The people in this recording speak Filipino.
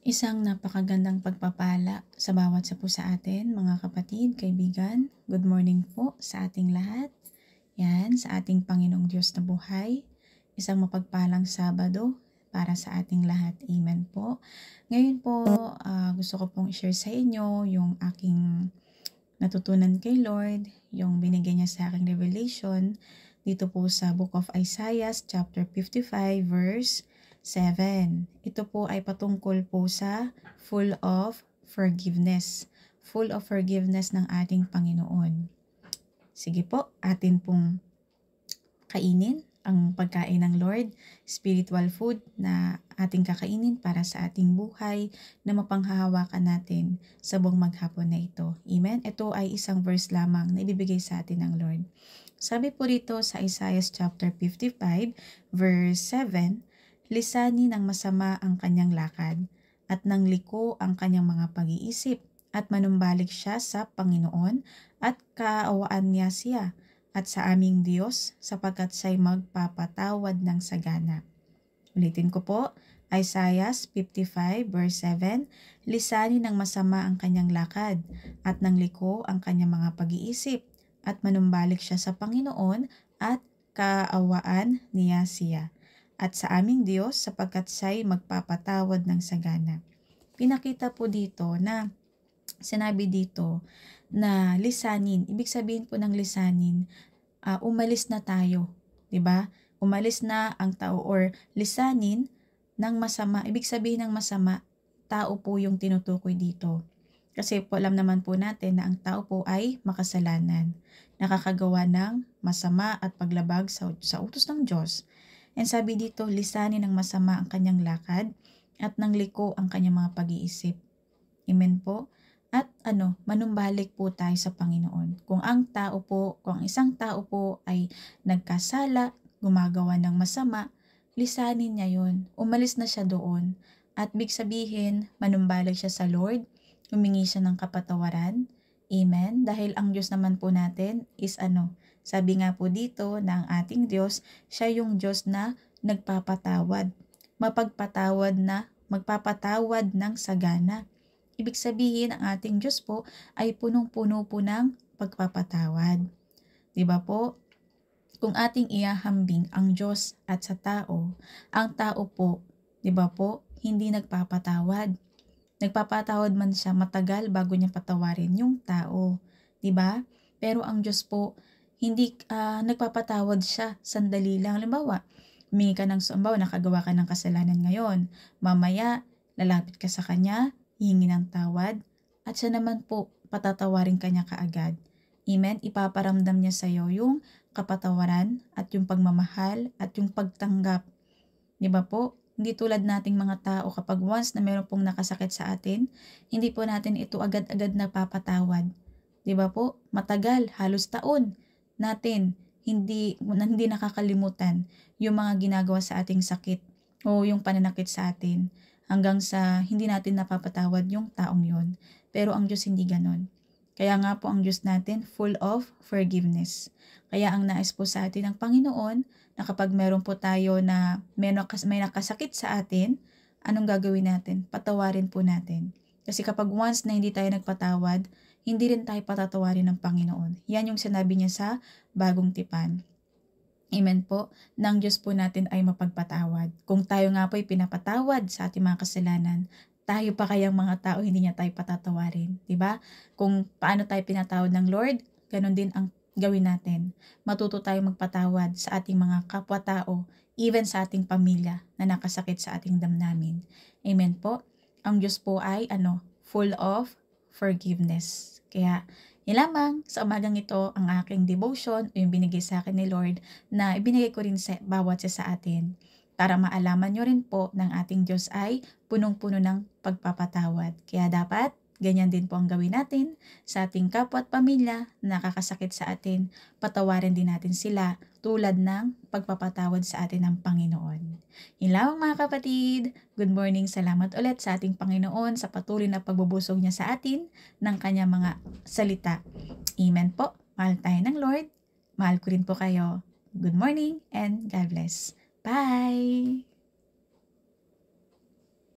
Isang napakagandang pagpapala sa bawat isa po sa atin, mga kapatid, kaibigan. Good morning po sa ating lahat. Yan, sa ating Panginoong Diyos na buhay. Isang mapagpalang Sabado para sa ating lahat. Amen po. Ngayon po, gusto ko pong i-share sa inyo yung aking natutunan kay Lord, yung binigay niya sa aking revelation dito po sa Book of Isaiah, chapter 55, verse 7. Ito po ay patungkol po sa full of forgiveness. Full of forgiveness ng ating Panginoon. Sige po, atin pong kainin ang pagkain ng Lord, spiritual food na ating kakainin para sa ating buhay na mapanghahawakan natin sa buong maghapon na ito. Amen? Ito ay isang verse lamang na ibibigay sa atin ng Lord. Sabi po rito sa Isaiah chapter 55 verse 7, lisanin ng masama ang kanyang lakad at ng liko ang kanyang mga pag-iisip at manumbalik siya sa Panginoon at kaawaan niya siya at sa aming Diyos sapagkat siya'y magpapatawad ng sagana. Ulitin ko po, Isaiah 55 verse 7, lisanin ng masama ang kanyang lakad at ng liko ang kanyang mga pag-iisip at manumbalik siya sa Panginoon at kaawaan niya siya at sa aming Diyos sapagkat siya'y magpapatawad ng sagana. Pinakita po dito na sinabi dito na lisanin, ibig sabihin po ng lisanin, umalis na tayo, 'di ba? Umalis na ang tao or lisanin ng masama. Ibig sabihin ng masama, tao po yung tinutukoy dito. Kasi po alam naman po natin na ang tao po ay makasalanan, nakakagawa ng masama at paglabag sa utos ng Diyos. And sabi dito, lisanin ng masama ang kanyang lakad at ng liko ang kanyang mga pag-iisip. Amen po. At manumbalik po tayo sa Panginoon. Kung ang isang tao po ay nagkasala, gumagawa ng masama, lisanin niya yun. Umalis na siya doon. At big sabihin, manumbalik siya sa Lord, humingi siya ng kapatawaran. Amen. Dahil ang Diyos naman po natin is sabi nga po dito na ang ating Diyos, siya yung Diyos na nagpapatawad. Magpapatawad ng sagana. Ibig sabihin, ang ating Diyos po ay punong-puno po ng pagpapatawad. Diba po? Kung ating iahambing ang Diyos at sa tao, ang tao po, diba po, hindi nagpapatawad. Nagpapatawad man siya matagal bago niya patawarin yung tao. Diba? Pero ang Diyos po, hindi nagpapatawad siya sandali lang. Halimbawa, humingi ka ng nakagawa ka ng kasalanan ngayon. Mamaya, lalapit ka sa Kanya, hihingi ng tawad, at siya naman po, patatawarin ka niya kaagad. Amen? Ipaparamdam niya sa iyo yung kapatawaran at yung pagmamahal at yung pagtanggap. Diba po? Hindi tulad nating mga tao kapag once na meron pong nakasakit sa atin, hindi po natin ito agad-agad napapatawad. Diba po? Matagal, halos taon natin hindi nakakalimutan yung mga ginagawa sa ating sakit o yung pananakit sa atin hanggang sa hindi natin napapatawad yung taong yon. Pero ang Diyos hindi ganon. Kaya nga po ang Diyos natin full of forgiveness. Kaya ang nais po sa atin ng Panginoon na kapag meron po tayo na may nakasakit sa atin, anong gagawin natin? Patawarin po natin. Kasi kapag once na hindi tayo nagpatawad, hindi rin tayo patatawarin ng Panginoon. Yan yung sinabi niya sa Bagong Tipan. Amen po, ng Diyos po natin ay mapagpatawad. Kung tayo nga po ay pinapatawad sa ating mga kasalanan, tayo pa kayang mga tao hindi niya tayo patatawarin, di ba? Kung paano tayo pinatawad ng Lord, ganun din ang gawin natin. Matuto tayo magpatawad sa ating mga kapwa-tao, even sa ating pamilya na nakasakit sa ating damdamin. Amen po. Ang Diyos po ay full of forgiveness. Kaya yan lamang sa umagang ito ang aking devotion o yung binigay sa akin ni Lord na ibinigay ko rin sa bawat isa sa atin para maalaman nyo rin po ng ating Diyos ay punong-puno ng pagpapatawad. Kaya dapat ganyan din po ang gawin natin sa ating kapwa at pamilya na nakakasakit sa atin. Patawarin din natin sila tulad ng pagpapatawad sa atin ng Panginoon. Yun lamang mga kapatid. Good morning. Salamat ulit sa ating Panginoon sa patuloy na pagbubusog niya sa atin ng kanyang mga salita. Amen po. Mahal tayo ng Lord. Mahal ko rin po kayo. Good morning and God bless. Bye!